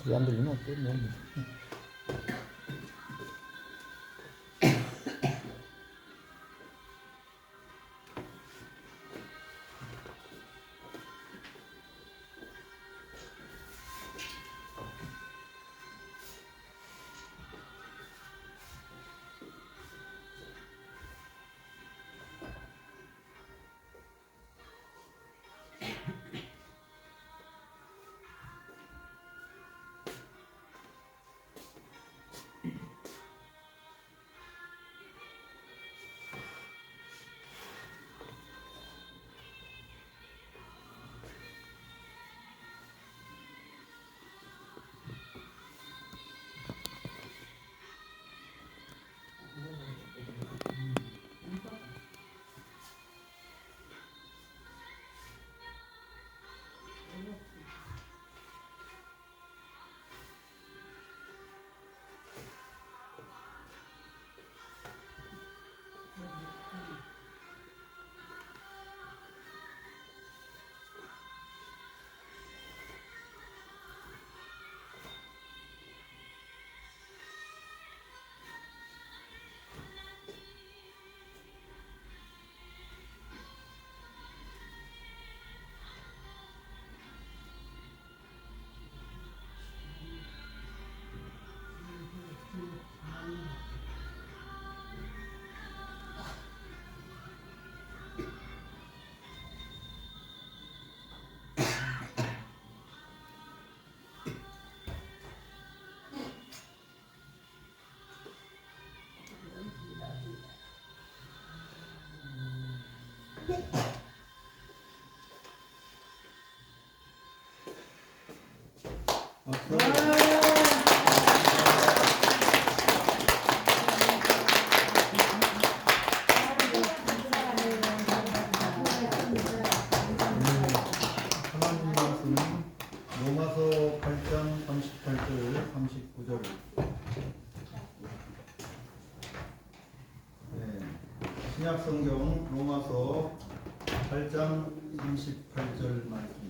소리 안 들리면 어때? 뭐. 하나님 말씀은 로마서 8장 38절 39절. 신약 성경 로마서 8장 38절 말씀.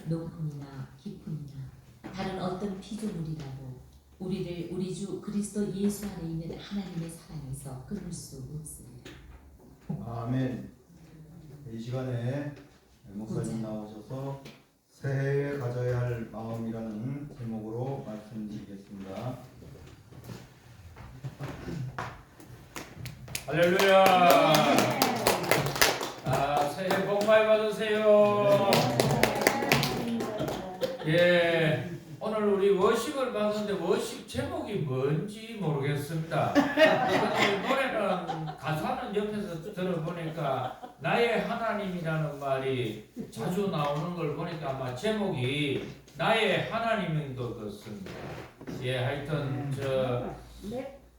높음이나 깊음이나 다른 어떤 피조물이라도 우리를 우리 주 그리스도 예수 안에 있는 하나님의 사랑에서 끊을 수 없습니다. 아멘. 이 시간에 목사님 나오셔서 새해에 가져야 할 마음이라는 제목으로 말씀드리겠습니다. 할렐루야. 새해 복 많이 받으세요. 예, 오늘 우리 워십을 봤는데 워십 제목이 뭔지 모르겠습니다. 노래는 가사는 옆에서 들어보니까 나의 하나님이라는 말이 자주 나오는 걸 보니까 아마 제목이 나의 하나님인 것 같습니다. 예, 하여튼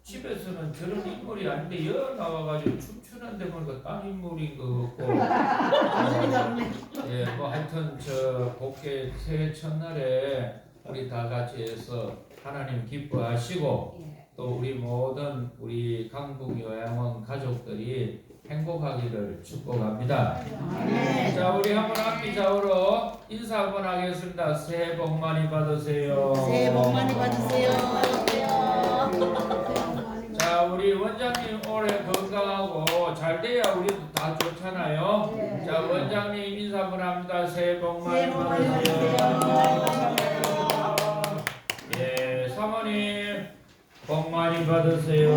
집에서는 저런 인물이 아닌데 여 나와가지고 춤추는데 보니까 딴 인물인 것 같고 예, 뭐 하여튼 곱게 새해 첫날에 우리 다 같이 해서 하나님 기뻐하시고 또 우리 모든 우리 강북 요양원 가족들이 행복하기를 축복합니다. 자, 우리 한번 앞뒤 좌우로 인사 한번 하겠습니다. 새해 복 많이 받으세요. 새해 복 많이 받으세요. 자, 우리 원장님 올해 건강하고 잘 돼야 우리도 다 좋잖아요. 자, 원장님 인사 한번 합니다. 새해 복 많이 받으세요. 예, 사모님 복 많이 받으세요.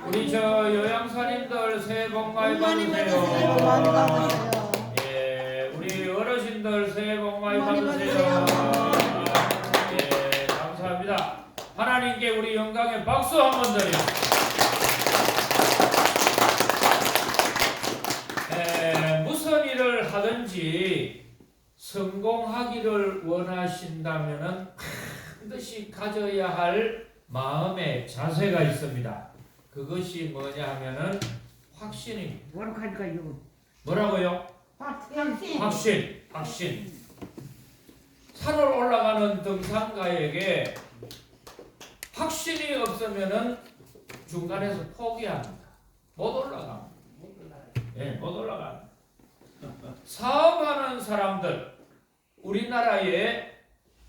우리 저 요양사님들 새해 복 많이 받으세요. 예, 우리 어르신들 새해 복 많이 받으세요. 예, 감사합니다. 하나님께 우리 영광의 박수 한번 드려요. 무슨 일을 하든지 성공하기를 원하신다면은 반드시 가져야 할 마음의 자세가 있습니다. 그것이 뭐냐 하면은 확신입니다. 뭐라고요? 확신. 산을 올라가는 등산가에게 확신이 없으면은 중간에서 포기합니다. 못 올라갑니다. 예, 못 올라갑니다. 사업하는 사람들, 우리나라의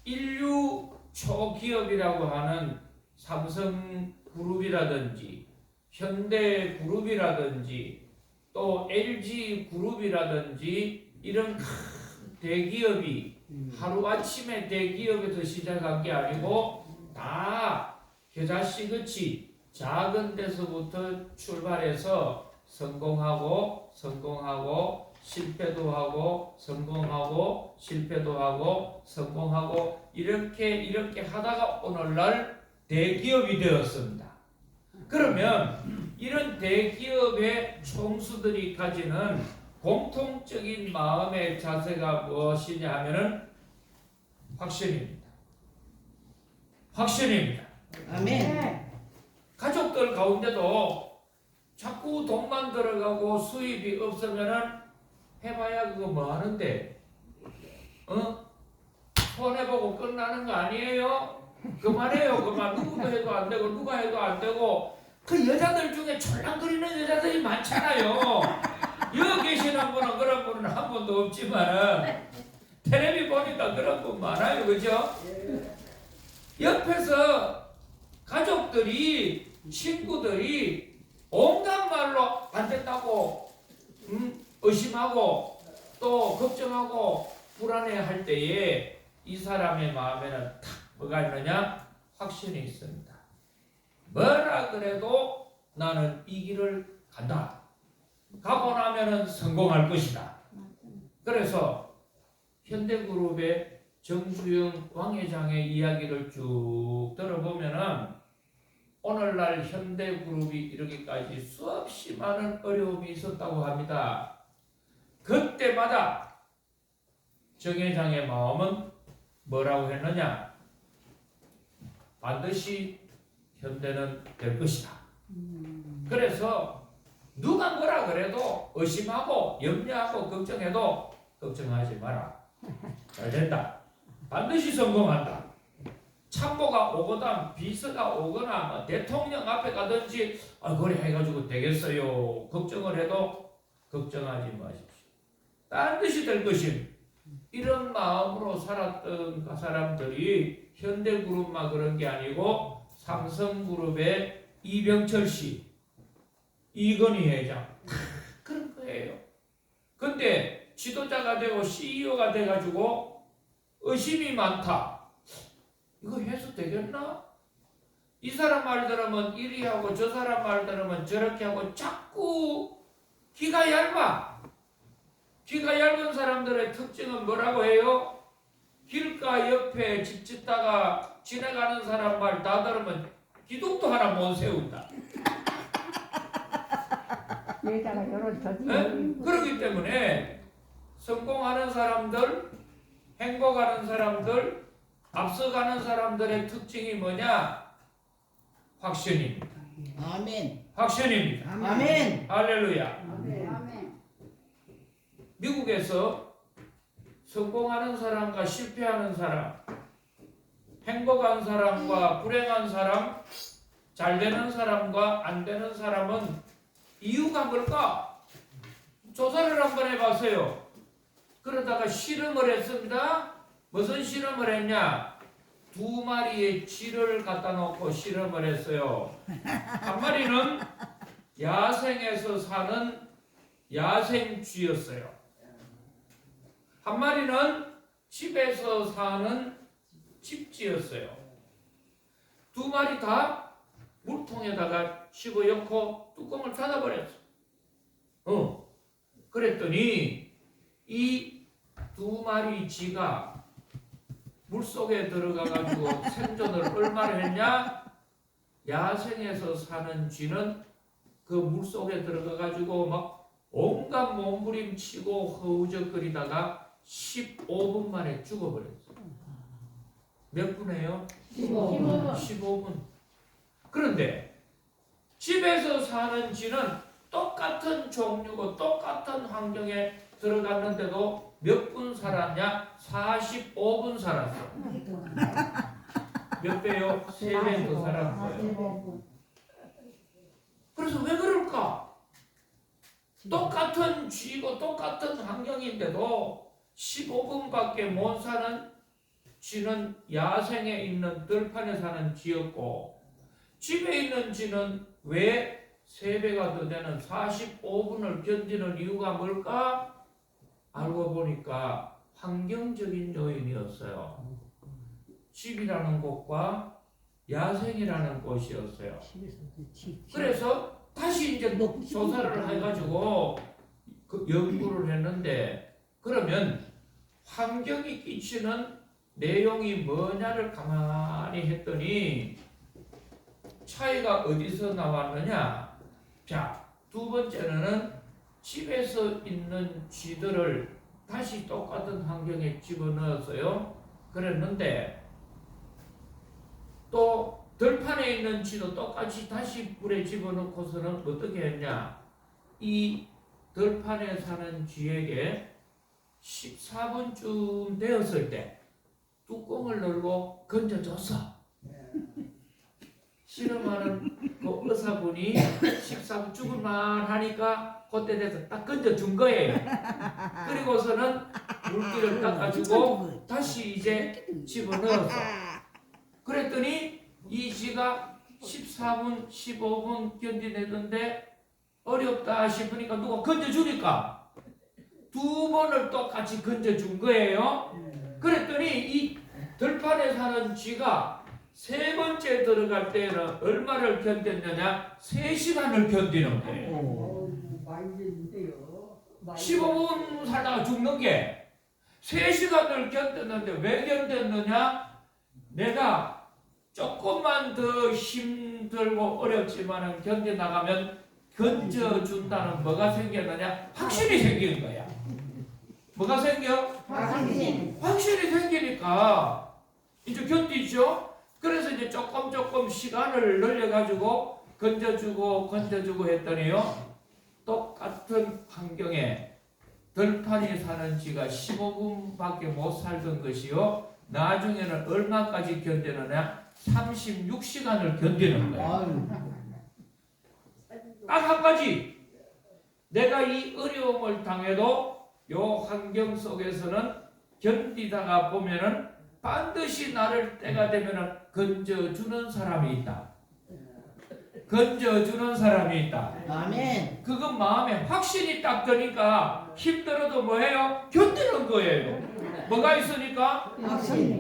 인류 초기업이라고 하는 삼성그룹이라든지 현대그룹이라든지 또 LG그룹이라든지 이런 큰 대기업이 하루아침에 대기업에서 시작한 게 아니고 다 겨자씨같이 작은 데서부터 출발해서 성공하고 실패도 하고 성공하고 실패도 하고 성공하고 이렇게 하다가 오늘날 대기업이 되었습니다. 그러면 이런 대기업의 총수들이 가지는 공통적인 마음의 자세가 무엇이냐 하면은 확신입니다. 아멘. 가족들 가운데도 자꾸 돈만 들어가고 수입이 없으면은 해봐야 그거 뭐 하는데? 손해보고 끝나는 거 아니에요? 그만해요. 그만. 누구도 해도 안 되고 누가 해도 안 되고 그 여자들 중에 촐랑거리는 여자들이 많잖아요. 여기 계시는 분은 그런 분은 한 분도 없지만은 텔레비 보니까 그런 분 많아요. 그죠? 옆에서 가족들이 친구들이 온갖 말로 안 된다고 의심하고 또 걱정하고 불안해할 때에 이 사람의 마음에는 탁 뭐가 있느냐? 확신이 있습니다. 뭐라 그래도 나는 이 길을 간다. 가고 나면은 성공할 것이다. 그래서 현대그룹의 정주영 왕회장의 이야기를 쭉 들어보면은 오늘날 현대그룹이 이르기까지 수없이 많은 어려움이 있었다고 합니다. 그때마다 정 회장의 마음은 뭐라고 했느냐? 반드시 현대는 될 것이다. 그래서 누가 뭐라 그래도 의심하고 염려하고 걱정해도 걱정하지 마라. 잘 된다. 반드시 성공한다. 참모가 오거나 비서가 오거나 뭐 대통령 앞에 가든지 그래 해가지고 되겠어요. 걱정을 해도 걱정하지 마십시오. 반드시 될 것입니다. 이런 마음으로 살았던 사람들이 현대그룹만 그런 게 아니고 삼성그룹의 이병철 씨, 이건희 회장 그런 거예요. 근데 지도자가 되고 CEO가 돼가지고 의심이 많다. 이거 해서 되겠나? 이 사람 말 들으면 이리 하고 저 사람 말 들으면 저렇게 하고 자꾸 귀가 얇아. 귀가 얇은 사람들의 특징은 뭐라고 해요? 길가 옆에 집 짓다가 지나가는 사람 말 다 들으면 기둥도 하나 못 세운다. 그렇기 때문에 성공하는 사람들, 행복하는 사람들, 앞서가는 사람들의 특징이 뭐냐? 확신입니다. 아멘. 확신입니다. 아멘. 할렐루야. 아멘. 미국에서 성공하는 사람과 실패하는 사람, 행복한 사람과 불행한 사람 잘 되는 사람과 안 되는 사람은 이유가 뭘까? 조사를 한번 해봤어요. 그러다가 실험을 했습니다. 무슨 실험을 했냐? 2마리의 쥐를 갖다 놓고 실험을 했어요. 한 마리는 야생에서 사는 야생쥐였어요. 한 마리는 집에서 사는 집쥐였어요. 2마리 다 물통에다가 집어넣고 뚜껑을 닫아버렸어. 그랬더니 이 2마리 쥐가 물속에 들어가가지고 생존을 얼마나 했냐? 야생에서 사는 쥐는 그 물속에 들어가가지고 막 온갖 몸부림치고 허우적거리다가 15분 만에 죽어버렸어. 몇 분이에요? 15분. 그런데 집에서 사는 쥐는 똑같은 종류고 똑같은 환경에 들어갔는데도 몇 분 살았냐? 45분 살았어. 몇 배요? 3배 더 살았어요. 그래서 왜 그럴까? 똑같은 쥐고 똑같은 환경인데도 15분밖에 못 사는 쥐는 야생에 있는 들판에 사는 쥐였고, 집에 있는 쥐는 왜 3배가 더 되는 45분을 견디는 이유가 뭘까? 알고 보니까 환경적인 요인이었어요. 집이라는 곳과 야생이라는 곳이었어요. 그래서 다시 이제 조사를 해가지고 그 연구를 했는데, 그러면 환경이 끼치는 내용이 뭐냐를 가만히 했더니 차이가 어디서 나왔느냐? 자, 2번째는 집에서 있는 쥐들을 다시 똑같은 환경에 집어넣었어요. 그랬는데 또 들판에 있는 쥐도 똑같이 다시 물에 집어넣고서는 어떻게 했냐? 이 들판에 사는 쥐에게 14분쯤 되었을 때 뚜껑을 열고 건져줬어. 실험하는 그 의사분이 14분 죽을만 하니까 그때 돼서 딱 건져준 거예요. 그리고서는 물기를 닦아주고 다시 이제 집어넣었어. 그랬더니 이 쥐가 14분, 15분 견디내던데 어렵다 싶으니까 누가 건져주니까 2번을 똑같이 건져준 거예요. 그랬더니 이 들판에 사는 쥐가 3번째 들어갈 때는 얼마를 견뎠느냐? 3시간을 견디는 거예요. 15분 살다가 죽는 게 3시간을 견뎠는데 왜 견뎠느냐? 내가 조금만 더 힘들고 어렵지만 견뎌나가면 건져준다는 뭐가 생겼느냐? 확신이 생기는 거야. 뭐가 생겨? 확신이 생기니까 이제 견디죠? 그래서 이제 조금 시간을 늘려가지고 건져주고 했더니요, 똑같은 환경에 들판에 사는 쥐가 15분밖에 못 살던 것이요, 나중에는 얼마까지 견디느냐? 36시간을 견디는 거예요. 딱 한 가지, 내가 이 어려움을 당해도 요 환경 속에서는 견디다가 보면은 반드시 나를 때가 되면은 건져주는 사람이 있다. 건져주는 사람이 있다. 아멘. 그건 마음에 확신이 딱 드니까 힘들어도 뭐해요? 견디는 거예요. 뭐가 있으니까?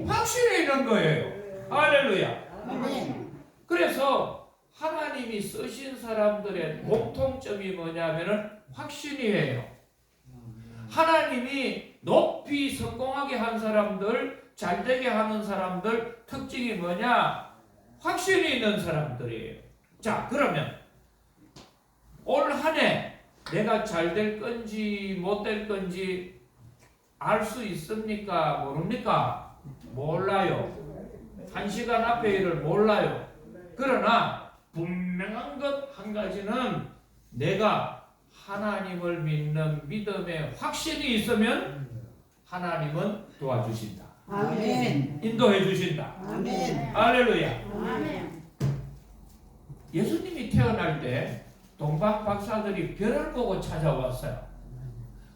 확신이 있는 거예요. 할렐루야. 아멘. 그래서 하나님이 쓰신 사람들의 공통점이 뭐냐면은 확신이에요. 하나님이 높이 성공하게 한 사람들, 잘되게 하는 사람들 특징이 뭐냐? 확신이 있는 사람들이에요. 자, 그러면 올 한 해 내가 잘 될 건지 못 될 건지 알 수 있습니까? 모릅니까? 몰라요. 1시간 앞의 일을 몰라요. 그러나 분명한 것 한 가지는 내가 하나님을 믿는 믿음의 확신이 있으면 하나님은 도와주신다. 아멘. 인도해 주신다. 아멘. 할렐루야. 아멘. 예수님이 태어날 때 동방 박사들이 별을 보고 찾아왔어요.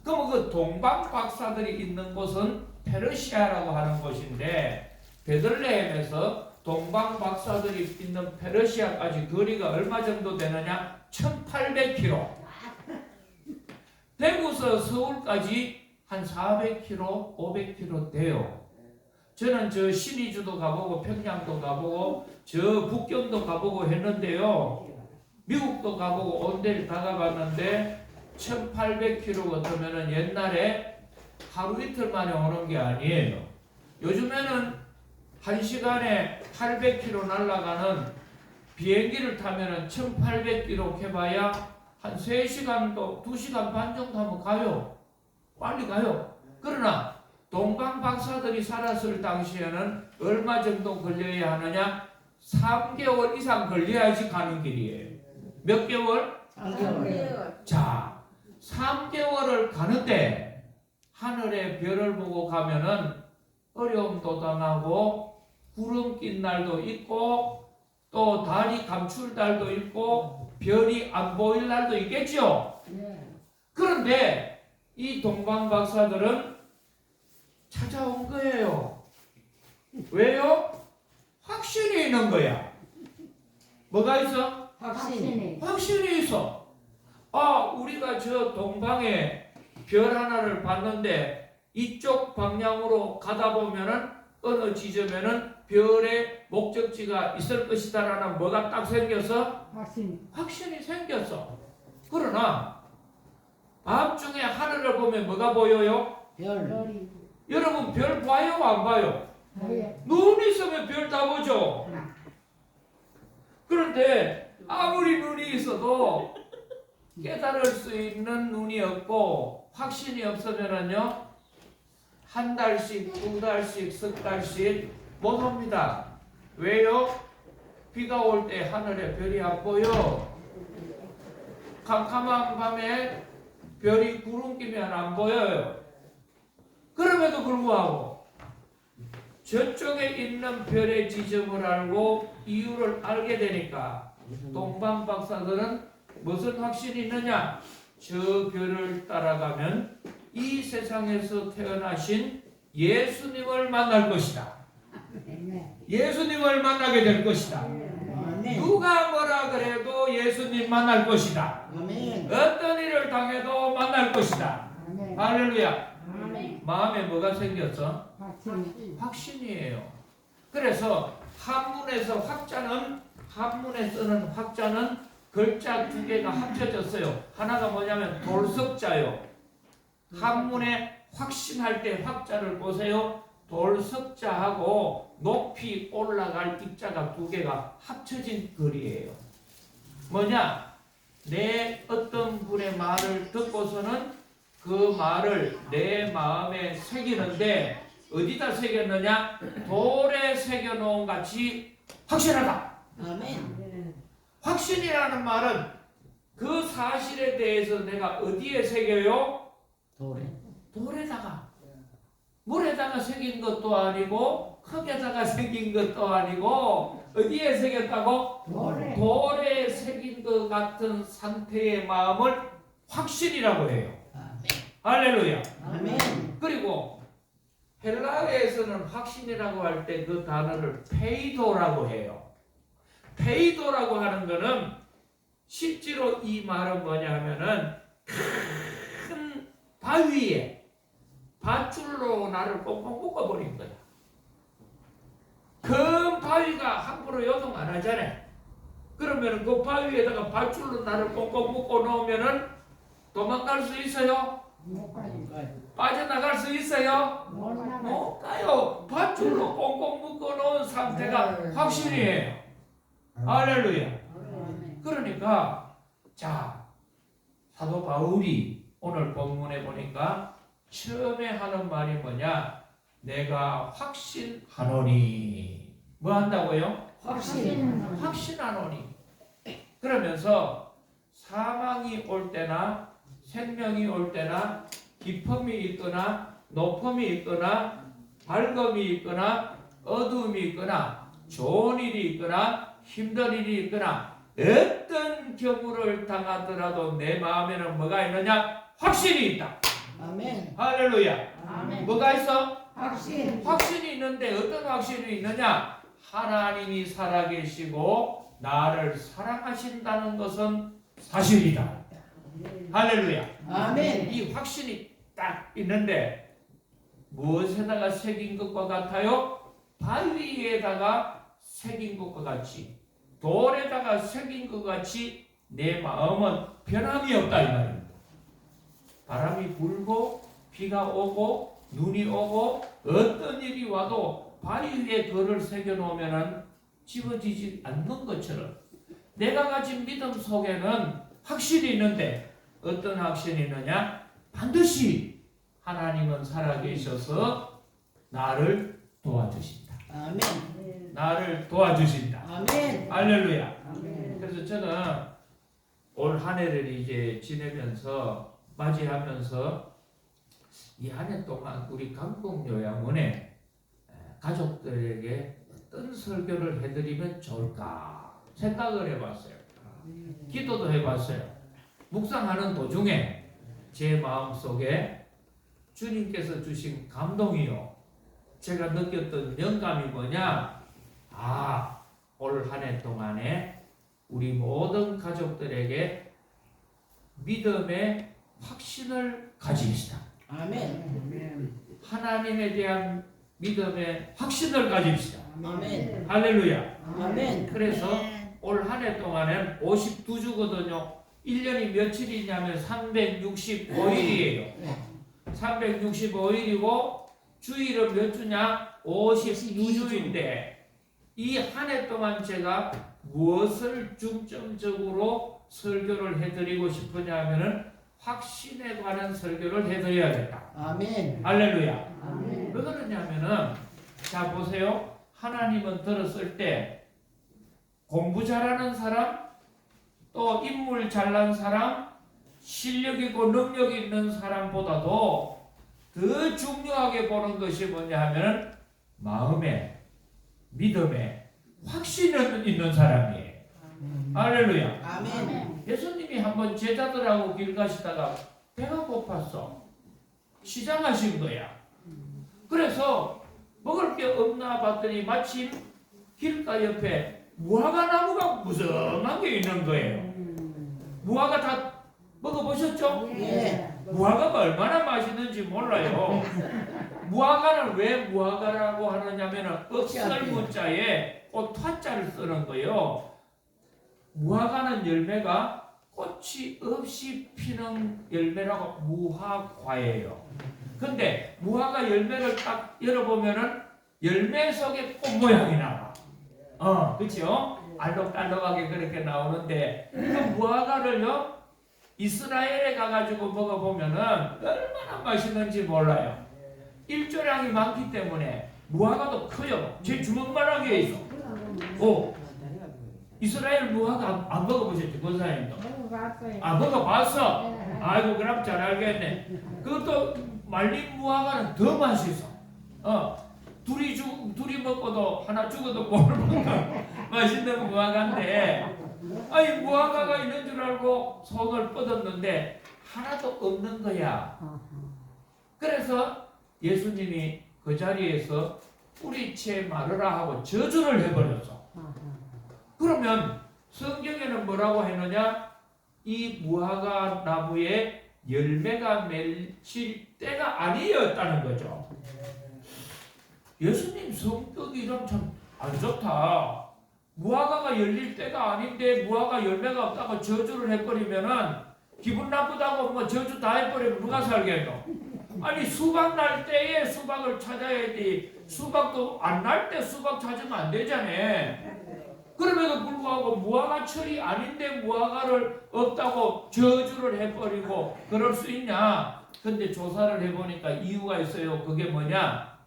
그럼 그 동방 박사들이 있는 곳은 페르시아라고 하는 곳인데 베들레헴에서 동방 박사들이 있는 페르시아까지 거리가 얼마 정도 되느냐? 1800km. 대구에서 서울까지 한 400km, 500km 돼요. 저는 저 신의주도 가보고 평양도 가보고 저 북경도 가보고 했는데요. 미국도 가보고 온 데를 다 가봤는데 1800km 같으면 옛날에 하루 이틀 만에 오는 게 아니에요. 요즘에는 1시간에 800km 날아가는 비행기를 타면 1800km 해봐야 한 3시간도 2시간 반 정도 하면 가요. 빨리 가요. 그러나 동방 박사들이 살았을 당시에는 얼마 정도 걸려야 하느냐? 3개월 이상 걸려야지 가는 길이에요. 몇 개월? 3개월. 자, 3개월을 가는데 하늘에 별을 보고 가면은 어려움도 당하고 구름 낀 날도 있고 또 달이 감출 날도 있고 별이 안 보일 날도 있겠죠. 그런데 이 동방 박사들은 찾아온 거예요. 왜요? 확신이 있는 거야. 뭐가 있어? 확신이 있어. 아, 우리가 저 동방에 별 하나를 봤는데 이쪽 방향으로 가다 보면은 어느 지점에는 별의 목적지가 있을 것이다라는 뭐가 딱 생겨서 확신이 생겼어. 그러나 밤중에 하늘을 보면 뭐가 보여요? 별. 여러분 별 봐요 안 봐요? 눈 있으면 별 다 보죠. 그런데 아무리 눈이 있어도 깨달을 수 있는 눈이 없고 확신이 없으면은요 한 달씩, 2달씩, 석 달씩 못 옵니다. 왜요? 비가 올 때 하늘에 별이 안 보여. 캄캄한 밤에 별이 구름 끼면 안 보여요. 그럼에도 불구하고 저쪽에 있는 별의 지점을 알고 이유를 알게 되니까 동방 박사들은 무슨 확신이 있느냐? 저 별을 따라가면 이 세상에서 태어나신 예수님을 만날 것이다. 예수님을 만나게 될 것이다. 누가 뭐라 그래도 예수님 만날 것이다. 어떤 일을 당해도 만날 것이다. 할렐루야. 마음에 뭐가 생겼어? 확신이에요. 그래서 한문에서 한문에 쓰는 확자는 글자 2개가 합쳐졌어요. 하나가 뭐냐면 돌석자요. 한문에 확신할 때 확자를 보세요. 돌석자하고 높이 올라갈 입자가 2개가 합쳐진 글이에요. 뭐냐? 내 어떤 분의 말을 듣고서는 그 말을 내 마음에 새기는데 어디다 새겼느냐? 돌에 새겨놓은 같이 확신하다. 확신이라는 말은 그 사실에 대해서 내가 어디에 새겨요? 돌에다가. 물에다가 새긴 것도 아니고 흙에다가 새긴 것도 아니고 어디에 새겼다고? 돌에 새긴 것 같은 상태의 마음을 확신이라고 해요. 할렐루야. 그리고 헬라어에서는 확신이라고 할 때 그 단어를 페이도라고 해요. 페이도라고 하는 거는 실제로 이 말은 뭐냐 하면은 큰 바위에 밧줄로 나를 꽁꽁 묶어버린 거야. 큰 바위가 함부로 요동 안 하잖아. 그러면 그 바위에다가 밧줄로 나를 꽁꽁 묶어 놓으면은 도망갈 수 있어요? 빠져나갈 수 있어요? 못 가요. 밧줄로 꽁꽁 묶어 놓은 상태가 확신이에요. 할렐루야. 그러니까 자, 사도 바울이 오늘 본문에 보니까 처음에 하는 말이 뭐냐? 내가 확신하노니. 뭐 한다고요? 확신하노니. 그러면서 사망이 올 때나 생명이 올 때나 기쁨이 있거나 높음이 있거나 밝음이 있거나 어두움이 있거나 좋은 일이 있거나 힘든 일이 있거나 어떤 경우를 당하더라도 내 마음에는 뭐가 있느냐? 확신이 있다. 아멘. 할렐루야. 아멘. 뭐가 있어? 확신. 확신이 있는데 어떤 확신이 있느냐? 하나님이 살아계시고 나를 사랑하신다는 것은 사실이다. 할렐루야. 아멘. 이 확신이 딱 있는데 무엇에다가 새긴 것과 같아요? 바위에다가 새긴 것과 같이, 돌에다가 새긴 것 같이 내 마음은 변함이 없다 이 말입니다. 바람이 불고 비가 오고 눈이 오고 어떤 일이 와도 바위 위에 돌을 새겨 놓으면 집어지지 않는 것처럼 내가 가진 믿음 속에는 확신이 있는데 어떤 확신이 있느냐? 반드시 하나님은 살아계셔서 나를 도와주신다. 아멘. 나를 도와주신다. 아멘. 할렐루야. 아멘. 그래서 저는 올 한 해를 이제 지내면서 맞이하면서 이 한 해 동안 우리 강북요양원에 가족들에게 어떤 설교를 해드리면 좋을까 생각을 해봤어요. 기도도 해봤어요. 묵상하는 도중에 제 마음속에 주님께서 주신 감동이요, 제가 느꼈던 영감이 뭐냐? 올 한 해 동안에 우리 모든 가족들에게 믿음의 확신을 가집시다. 아멘. 하나님에 대한 믿음의 확신을 가집시다. 아멘. 할렐루야. 아멘. 그래서 올 한 해 동안엔 52주거든요. 1년이 며칠이냐면 365일이에요. 365일이고 주일은 몇 주냐? 52주인데 이 한 해 동안 제가 무엇을 중점적으로 설교를 해드리고 싶으냐 하면은 확신에 관한 설교를 해드려야겠다. 아멘. 할렐루야. 아멘. 왜 그러냐면은 자 보세요. 하나님은 들었을 때 공부 잘하는 사람, 또 인물 잘난 사람, 실력 있고 능력 있는 사람보다도 더 중요하게 보는 것이 뭐냐 하면 마음에 믿음에 확신이 있는 사람이에요. 할렐루야. 아멘. 예수님이 한번 제자들하고 길 가시다가 배가 고팠어. 시장하신 거야. 그래서 먹을 게 없나 봤더니 마침 길가 옆에 무화과 나무가 무성한 게 있는 거예요. 무화과 다 먹어보셨죠? 예. 무화과가 얼마나 맛있는지 몰라요. 무화과는 왜 무화과라고 하느냐면 억설 문자에 꽃화자를 쓰는 거예요. 무화과는 열매가 꽃이 없이 피는 열매라고 무화과예요. 근데 무화과 열매를 딱 열어보면은 열매 속에 꽃 모양이 나와. 그렇죠? 알록달록하게 그렇게 나오는데 그 무화과를요 이스라엘에 가가지고 먹어보면은 얼마나 맛있는지 몰라요. 일조량이 많기 때문에 무화과도 커요. 제 주먹만한 게 있어. 이스라엘 무화과 안 먹어보셨죠? 권사님도? 먹어봤어. 아이고 그럼 잘 알겠네. 그것도 말린 무화과는 더 맛있어. 둘이 먹고도 하나 죽어도 모를 만큼 맛있는 무화과인데 무화과가 있는 줄 알고 손을 뻗었는데 하나도 없는 거야. 그래서 예수님이 그 자리에서 뿌리채 마르라 하고 저주를 해버렸어. 그러면 성경에는 뭐라고 했느냐? 이 무화과 나무에 열매가 맺힐 때가 아니었다는 거죠. 예수님 성격이 이런 참 안 좋다. 무화과가 열릴 때가 아닌데 무화과 열매가 없다고 저주를 해버리면은 기분 나쁘다고 뭐 저주 다 해버리면 누가 살겠노? 아니 수박 날 때에 수박을 찾아야지. 수박도 안 날 때 수박 찾으면 안 되잖아. 그럼에도 불구하고 무화과 철이 아닌데 무화과를 없다고 저주를 해버리고 그럴 수 있냐? 근데 조사를 해보니까 이유가 있어요. 그게 뭐냐?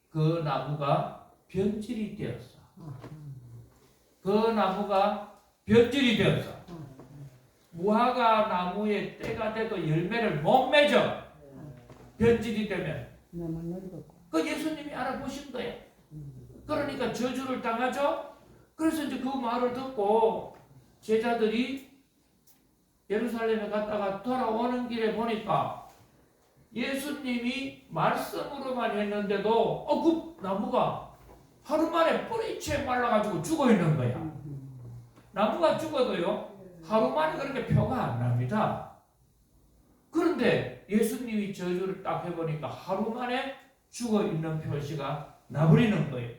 그 나무가 변질이 되었어. 그 나무가 변질이 되었어. 무화과 나무에 때가 돼도 열매를 못 맺어. 변질이 되면. 그 예수님이 알아보신 거예요. 그러니까 저주를 당하죠. 그래서 이제 그 말을 듣고 제자들이 예루살렘에 갔다가 돌아오는 길에 보니까 예수님이 말씀으로만 했는데도 그 나무가 하루 만에 뿌리채 말라가지고 죽어 있는 거야. 나무가 죽어도요 하루 만에 그렇게 표가 안 납니다. 그런데 예수님이 저주를 딱 해보니까 하루 만에 죽어 있는 표시가 나버리는 거예요.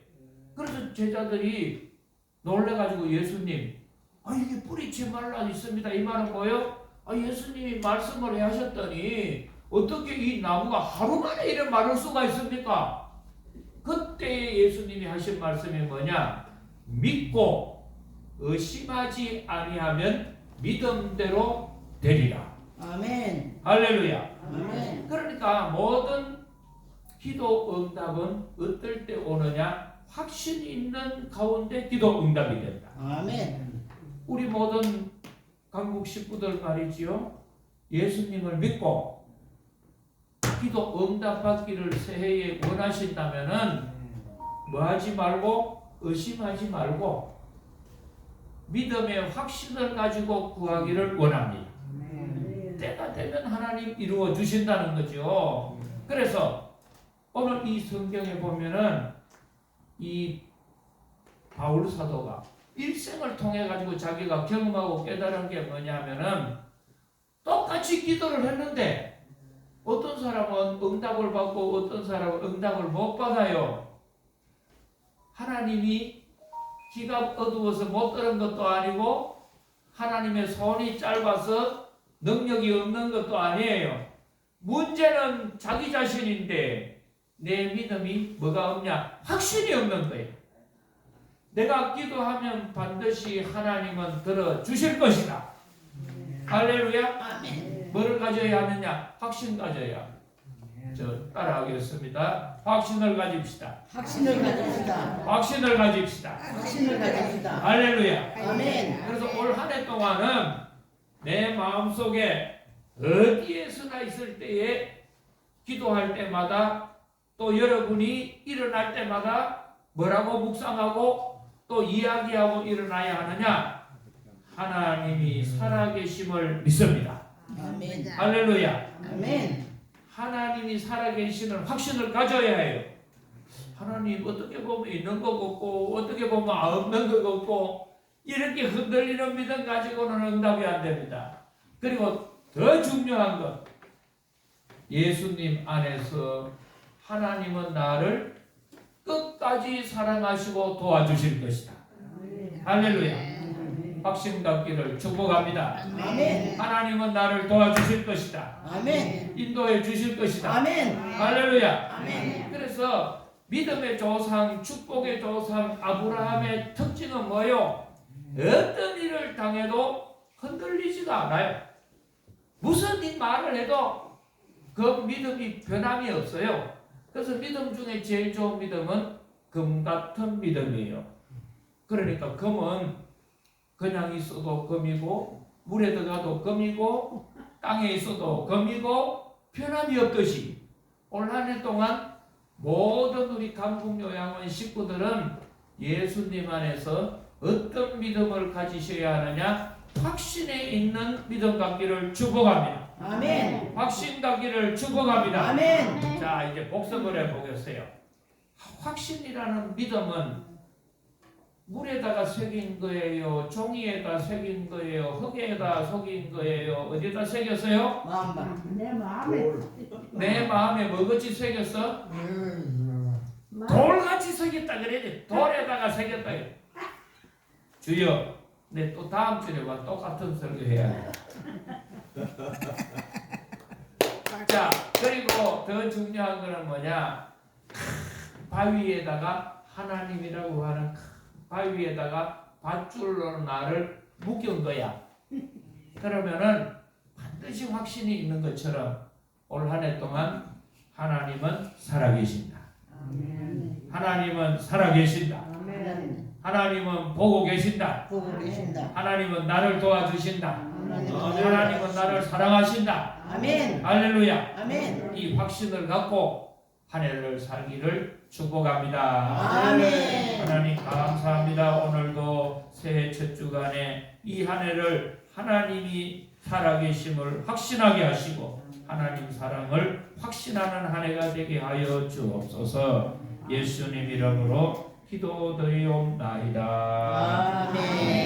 그래서 제자들이 놀래가지고 예수님, 이게 뿌리채 말라 있습니다. 이 말은 뭐예요? 예수님이 말씀을 하셨더니 어떻게 이 나무가 하루 만에 이래 마를 수가 있습니까? 그때 예수님이 하신 말씀이 뭐냐? 믿고 의심하지 아니하면 믿음대로 되리라. 아멘. 할렐루야. 아멘. 그러니까 모든 기도 응답은 어떨 때 오느냐? 확신 있는 가운데 기도 응답이 된다. 아멘. 우리 모든 강국 식구들 말이지요. 예수님을 믿고 기도 응답받기를 새해에 원하신다면은 뭐 하지 말고 의심하지 말고 믿음의 확신을 가지고 구하기를 원합니다. 때가 되면 하나님 이루어 주신다는 거죠. 그래서 오늘 이 성경에 보면은 이 바울 사도가 일생을 통해 가지고 자기가 경험하고 깨달은 게 뭐냐면은 똑같이 기도를 했는데 어떤 사람은 응답을 받고 어떤 사람은 응답을 못 받아요. 하나님이 기가 어두워서 못 들은 것도 아니고 하나님의 손이 짧아서 능력이 없는 것도 아니에요. 문제는 자기 자신인데 내 믿음이 뭐가 없냐? 확신이 없는 거예요. 내가 기도하면 반드시 하나님은 들어주실 것이다. 할렐루야. 아멘. 뭐를 가져야 하느냐? 확신 가져야. 따라하겠습니다. 확신을 가집시다. 확신을 가집시다. 확신을 가집시다. 확신을 가집시다. 할렐루야. 아멘. 그래서 올 한 해 동안은 내 마음속에 어디에서나 있을 때에 기도할 때마다 또 여러분이 일어날 때마다 뭐라고 묵상하고 또 이야기하고 일어나야 하느냐? 하나님이 살아계심을 믿습니다. 아멘. 할렐루야. 아멘. 하나님이 살아계시는 확신을 가져야 해요. 하나님 어떻게 보면 있는 것 같고 어떻게 보면 없는 것 같고 이렇게 흔들리는 믿음 가지고는 응답이 안 됩니다. 그리고 더 중요한 것, 예수님 안에서 하나님은 나를 끝까지 사랑하시고 도와주실 것이다. 할렐루야. 확신 갖기를 축복합니다. 아멘. 하나님은 나를 도와주실 것이다. 아멘. 인도해 주실 것이다. 아멘. 할렐루야. 아멘. 그래서 믿음의 조상, 축복의 조상 아브라함의 특징은 뭐요? 어떤 일을 당해도 흔들리지가 않아요. 무슨 말을 해도 그 믿음이 변함이 없어요. 그래서 믿음 중에 제일 좋은 믿음은 금 같은 믿음이에요. 그러니까 금은 그냥 있어도 금이고 물에 들어가도 금이고 땅에 있어도 금이고 변함이 없듯이 올 한 해 동안 모든 우리 강북요양원 식구들은 예수님 안에서 어떤 믿음을 가지셔야 하느냐? 확신에 있는 믿음 갖기를 축복합니다. 아멘. 확신 갖기를 축복합니다. 아멘. 자, 이제 복습을 해보겠어요. 확신이라는 믿음은 물에다가 새긴 거예요? 종이에다 새긴 거예요? 흙에다 새긴 거예요? 어디다 새겼어요? 마음바. 내 마음에 내 마음에 뭐같이 새겼어? 돌같이 새겼다 그래야지. 돌에다가 새겼다 그래. 주여, 내 또 다음 주에 와 똑같은 설교 해야 돼. 자, 그리고 더 중요한 거는 뭐냐? 바위에다가 하나님이라고 하는 바위에다가 밧줄로 나를 묶은 거야. 그러면은 반드시 확신이 있는 것처럼 올 한 해 동안 하나님은 살아계신다. 하나님은 살아계신다. 아멘. 하나님은 보고 계신다. 보고 계신다. 하나님은 나를 도와주신다. 하나님은 하나님은 나를 사랑하신다. 아멘. 할렐루야. 아멘. 이 확신을 갖고 한 해를 살기를 축복합니다. 아멘. 하나님 감사합니다. 오늘도 새해 첫 주간에 이 한 해를 하나님이 살아계심을 확신하게 하시고 하나님 사랑을 확신하는 한 해가 되게 하여 주옵소서. 예수님 이름으로 기도드리옵나이다. 아멘.